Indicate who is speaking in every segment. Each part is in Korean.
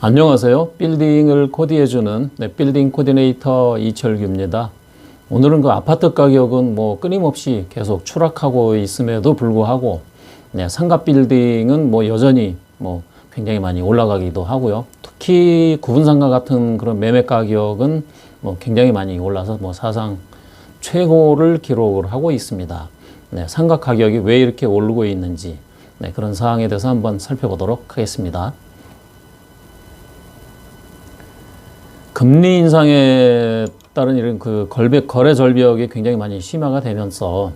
Speaker 1: 안녕하세요. 빌딩을 코디해주는 빌딩 코디네이터 이철규입니다. 오늘은 그 아파트 가격은 끊임없이 계속 추락하고 있음에도 불구하고 상가 빌딩은 여전히 굉장히 많이 올라가기도 하고요. 특히 구분상가 같은 그런 매매 가격은 굉장히 많이 올라서 사상 최고를 기록을 하고 있습니다. 상가 가격이 왜 이렇게 오르고 있는지 그런 사항에 대해서 한번 살펴보도록 하겠습니다. 금리 인상에 따른 이런 거래 절벽이 굉장히 많이 심화가 되면서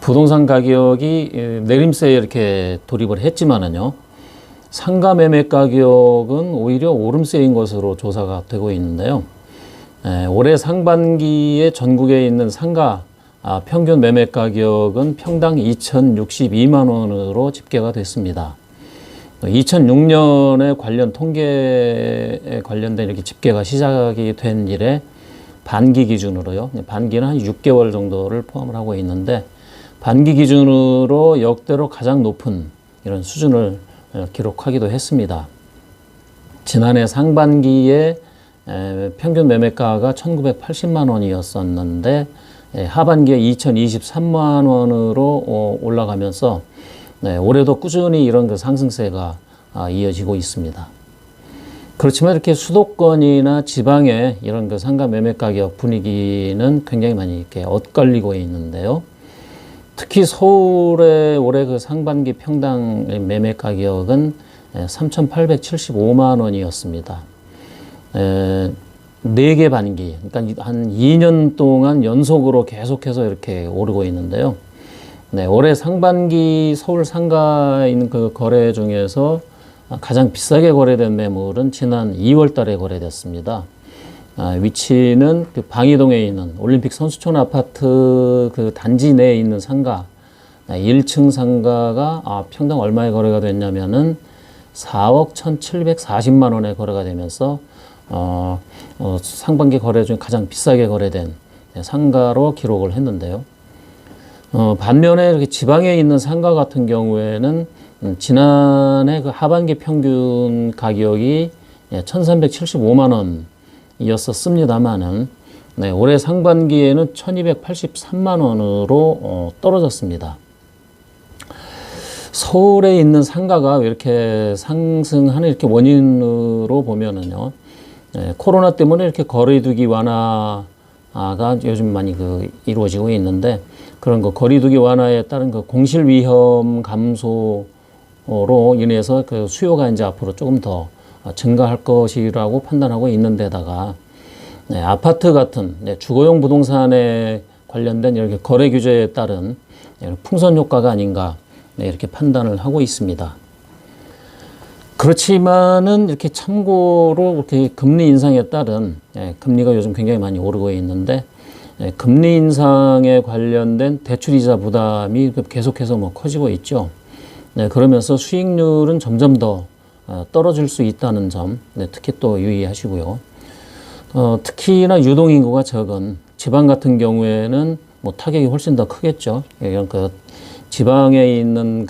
Speaker 1: 부동산 가격이 내림세에 이렇게 돌입을 했지만은요, 상가 매매 가격은 오히려 오름세인 것으로 조사가 되고 있는데요. 올해 상반기에 전국에 있는 상가 평균 매매 가격은 평당 2,062만 원으로 집계가 됐습니다. 2006년에 관련 통계에 관련된 이렇게 집계가 시작이 된 이래 반기 기준으로요. 반기는 한 6개월 정도를 포함을 하고 있는데, 반기 기준으로 역대로 가장 높은 이런 수준을 기록하기도 했습니다. 지난해 상반기에 평균 매매가가 1,980만 원이었었는데 하반기에 2,023만 원으로 올라가면서 올해도 꾸준히 이런 상승세가 이어지고 있습니다. 그렇지만 이렇게 수도권이나 지방의 이런 상가 매매 가격 분위기는 굉장히 많이 이렇게 엇갈리고 있는데요. 특히 서울의 올해 상반기 평당 매매 가격은 3,875만 원이었습니다. 4개 반기, 그러니까 한 2년 동안 연속으로 계속해서 이렇게 오르고 있는데요. 올해 상반기 서울 상가에 있는 거래 중에서 가장 비싸게 거래된 매물은 지난 2월 달에 거래됐습니다. 위치는 방이동에 있는 올림픽 선수촌 아파트 단지 내에 있는 상가, 1층 상가가 평당 얼마에 거래가 됐냐면은 4억 1,740만 원에 거래가 되면서 상반기 거래 중 가장 비싸게 거래된 상가로 기록을 했는데요. 반면에 이렇게 지방에 있는 상가 같은 경우에는 지난해 하반기 평균 가격이 1,375만 원이었습니다만은 올해 상반기에는 1,283만 원으로 떨어졌습니다. 서울에 있는 상가가 왜 이렇게 상승하는 이렇게 원인으로 보면은요, 코로나 때문에 이렇게 거리두기 완화가 요즘 많이 이루어지고 있는데, 그런 거리두기 완화에 따른 공실 위험 감소로 인해서 수요가 이제 앞으로 조금 더 증가할 것이라고 판단하고 있는 데다가 아파트 같은 주거용 부동산에 관련된 이렇게 거래 규제에 따른 풍선 효과가 아닌가 이렇게 판단을 하고 있습니다. 그렇지만은 이렇게 참고로 이렇게 금리 인상에 따른 금리가 요즘 굉장히 많이 오르고 있는데, 금리 인상에 관련된 대출이자 부담이 계속해서 커지고 있죠. 그러면서 수익률은 점점 더 떨어질 수 있다는 점 특히 또 유의하시고요. 특히나 유동인구가 적은 지방 같은 경우에는 타격이 훨씬 더 크겠죠. 이런 지방에 있는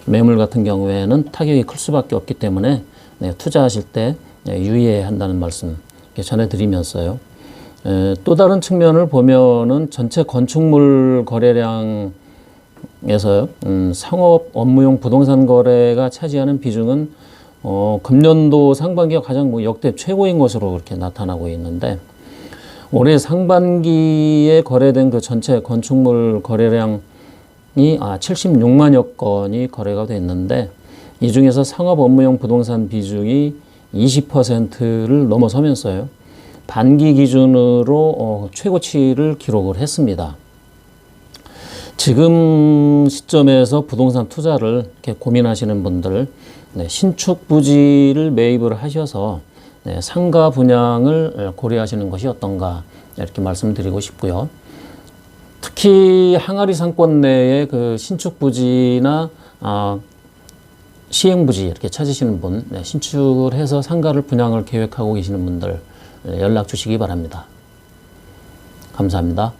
Speaker 1: 매물 같은 경우에는 타격이 클 수밖에 없기 때문에 투자하실 때 유의해야 한다는 말씀 전해드리면서요. 또 다른 측면을 보면은 전체 건축물 거래량에서 상업 업무용 부동산 거래가 차지하는 비중은 금년도 상반기가 가장 역대 최고인 것으로 그렇게 나타나고 있는데, 올해 상반기에 거래된 전체 건축물 거래량이 76만여 건이 거래가 됐는데, 이 중에서 상업 업무용 부동산 비중이 20%를 넘어서면서요, 반기 기준으로 최고치를 기록을 했습니다. 지금 시점에서 부동산 투자를 이렇게 고민하시는 분들, 신축 부지를 매입을 하셔서 상가 분양을 고려하시는 것이 어떤가 이렇게 말씀드리고 싶고요. 특히 항아리 상권 내에 신축 부지나 시행 부지 이렇게 찾으시는 분, 신축을 해서 상가를 분양을 계획하고 계시는 분들 연락 주시기 바랍니다. 감사합니다.